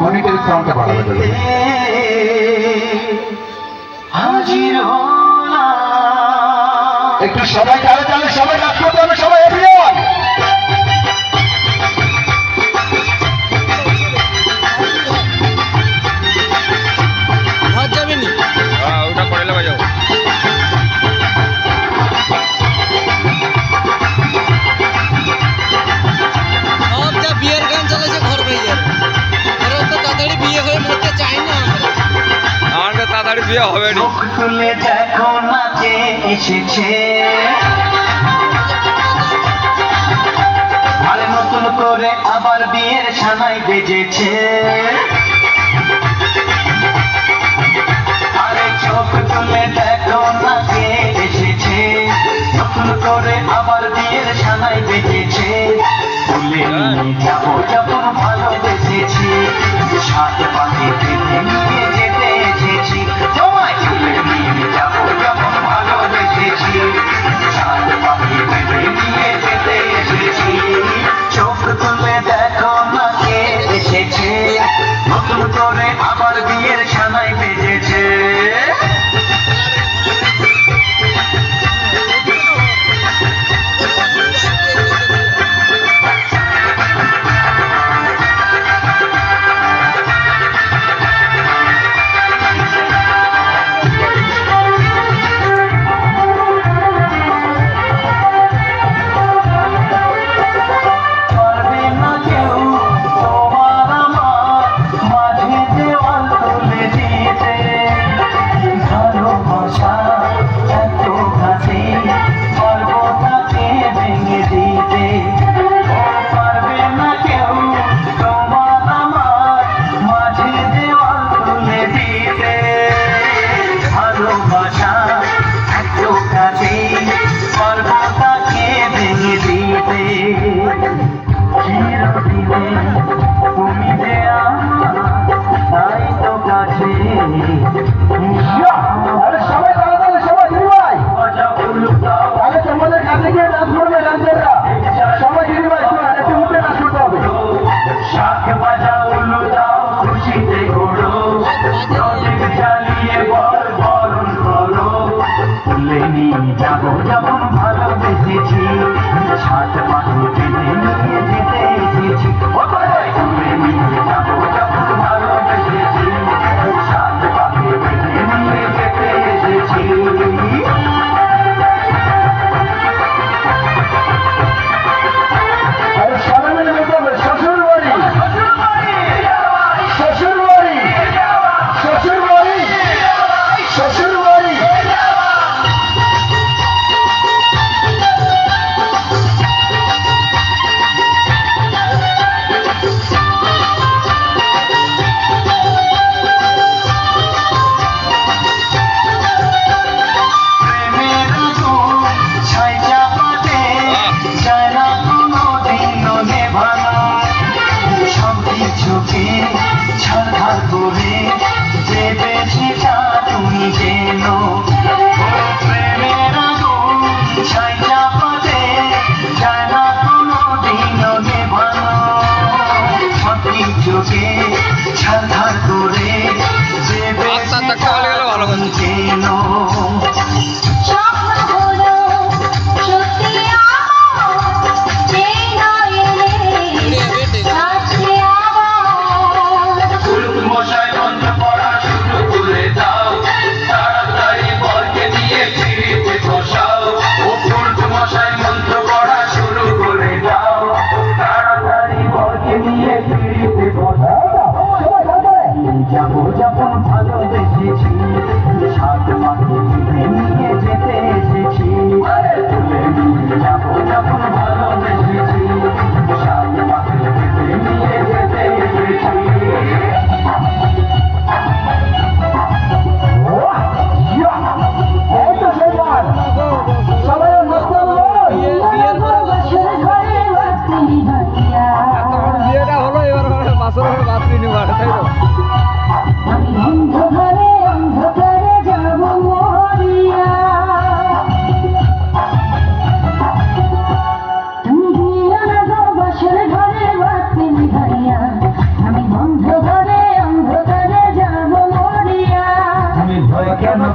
Monitor সাউন্ডটা বাড়াবে বলে। হাজির হলাম। একটু সবাই তালে তালে সবাই নাচ করতে হবে, সবাই এভরিওয়ান। ওটা করে বাজাও। সব যা বিয়ের গান চলেছে ঘর ভাইয়ের, ওরা তো তাড়াতাড়ি বিয়ে হয়ে মরতে চাই না। আমার তো তাড়াতাড়ি বিয়ে হবে না। চোখ তুলে দেখো নাচে এসেছে, আর নতুন করে আবার বিয়ের সানাই বেজেছে। আরে চোখ তুলে দেখো নাচে এসেছে, নতুন করে আবার বিয়ের সানাই বেজেছে। তুলে নিয়ে যাবো যখন ভালোবেসেছি, সাত পাখি পেতে নিয়ে যেতে এসেছি। তোমায় তুলে নিয়ে যাবো যখন ভালোবেসেছি, সাত পাখি পেতে নিয়ে যেতে এসেছি। চোখ তুলে দেখো না কে এসেছে, নতুন করে আবার বিয়ের সানাই বেজেছে। পারবে না কেউ তোমার আমার মাঝে দেওয়াল তুলে দিতে, ভালোবাসা এত কাছে পারবো তাকে ভেঙে দিতে। ও পারবে না কেউ তোমার আমার মাঝে দেওয়াল তুলে দিতে, ভালোবাসা এত কাছে পারবো তাকে ভেঙে দিতে। চিরদিনে তুমি যে আমার, তাই তো কাছে। আরে সবাই তালে তালে সবাই দিদিভাই, বাজাও উলুদাও, তাহলে তোমাদের কাছে গিয়ে নাচ করবে ডান্সাররা। সবাই দিদিভাই একটু উঠে নাচ করতে হবে। শাক বাজাও উলুদাও, খুশিতে ঘোরো, প্রদীপ জ্বালিয়ে বর বরণ করো। তুলে নিয়ে যাবো যখন ভালোবেসেছি, সাত পাখি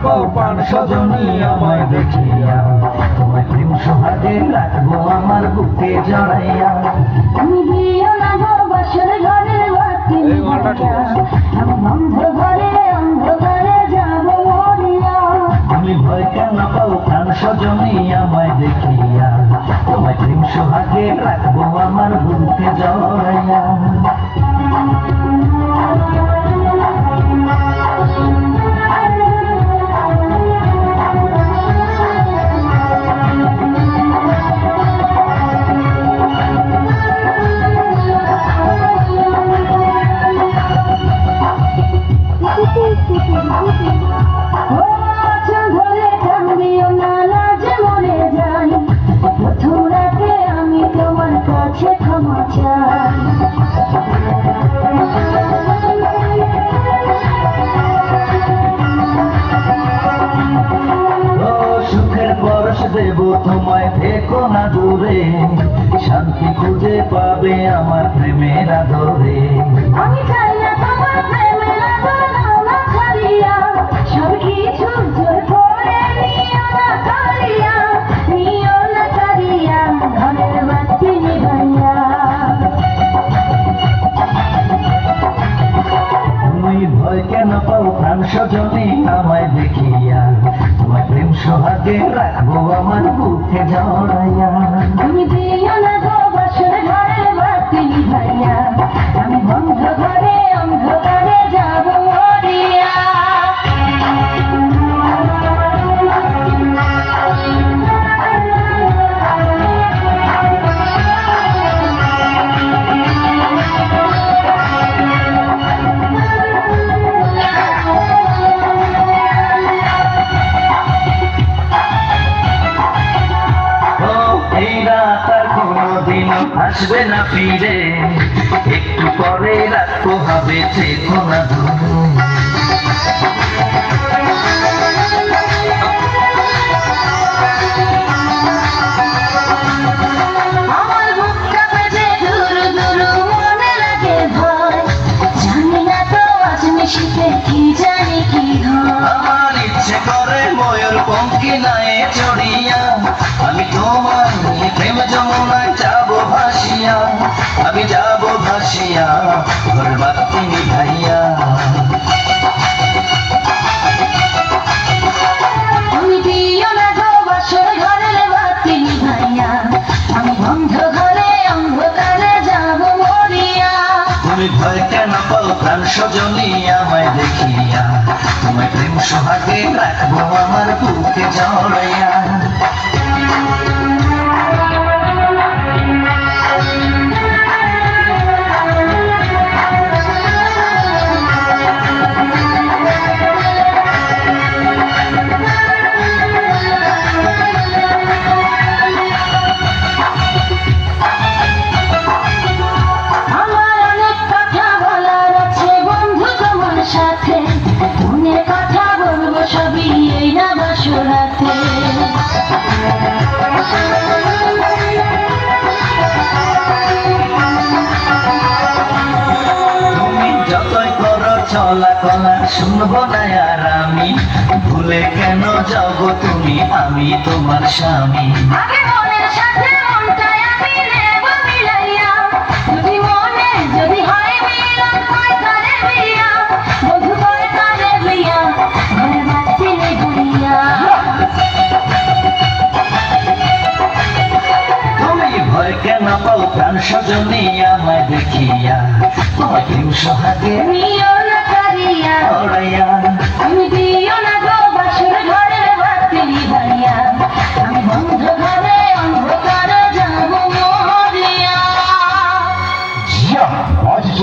পাও প্রাণ সজনী আমায় দেখিয়া, তোমায় প্রেম সোহাগে রাখবো আমার বুকে জড়াইয়া। তুমি দিও না গো বাসর ঘরে বাতি এই মালটা ঠিক আছে। আমি অন্ধকারে যাব মরিয়া। তুমি ভয় কেন পাও প্রাণ সজনী আমায় দেখিয়া, তোমায় প্রেম সোহাগে রাখবো আমার বুকে জড়াইয়া। ও আচ্ছা ধরে কান্দিও না, লাজে মরে যাই। প্রথম রাতে আমি তোমার কাছে ক্ষমা চাই। ও সুখের পরশ দেব তোমায়, থেকো না দূরে, শান্তি খুঁজে পাবে আমার প্রেমের আদরে। আমি চাই না তোমার প্রেমের আগুন ছাড়িয়া, সব কিছু জোর করে নিও না কাড়িয়া, ঘরের বাতি নিভাইয়া। তুমি ভয় কেন পাও প্রাণ সজনী আমায় দেখিয়া, তোমায় প্রেম সোহাগে রাখবো আমার বুকে জড়াইয়া। তুমি দিও না গো বাসর ঘরে বাতি নিভাইয়া, আমি অন্ধকারে যাব মরিয়া। ও এই রাত আর কোনোদিন আসবে না ফিরে, একটু পরে রাখবো হবে থেকো না দূরে। আমার বুকটা বেজে দুরু দুরু, মনে লাগে ভয়। জানি না তো আজ নিশিতে কি জানি কি হয়। আমার ইচ্ছে করে ময়ূর পঙ্কি নায়ে চড়িয়া, আমি তোমার নিয়ে প্রেম যমুনায় যাবো ভাসিয়া, আমি যাবো ভাসিয়া ঘর বাতি নিভাইয়া। তুমি দিও না গো বাসর ঘরের বাতি নিভাইয়া, আমি অন্ধকারে যাব মরিয়া। তুমি ভয় কেন পাও প্রাণ সজনী আমায় দেখিয়া, তোমায় প্রেম সোহাগে রাখবো আমার বুকে জড়াইয়া। আমার অনেক কথা বলার আছে বন্ধু তোমার সাথে, মনের কথা বলবো সবই এই না বাসরাতে। তুমি যতই করো চলা কলা শুনবো না আর আমি, ভুলে কেন যাও গো তুমি, আমি তোমার স্বামী। আগে মনের সাথে মনটাই আমি নেব মিলাইয়া, যদি হয় মিলন কয় করে বিয়া, বধু কয় করে বিয়া, ঘরে বাতি নিভাইয়া। তুমি ভয় কেন পাও প্রাণ সজনী আমায় দেখিয়া, তোমায় প্রেম সোহাগে নিও না কারিয়া, জড়াইয়া। তুমি দিও না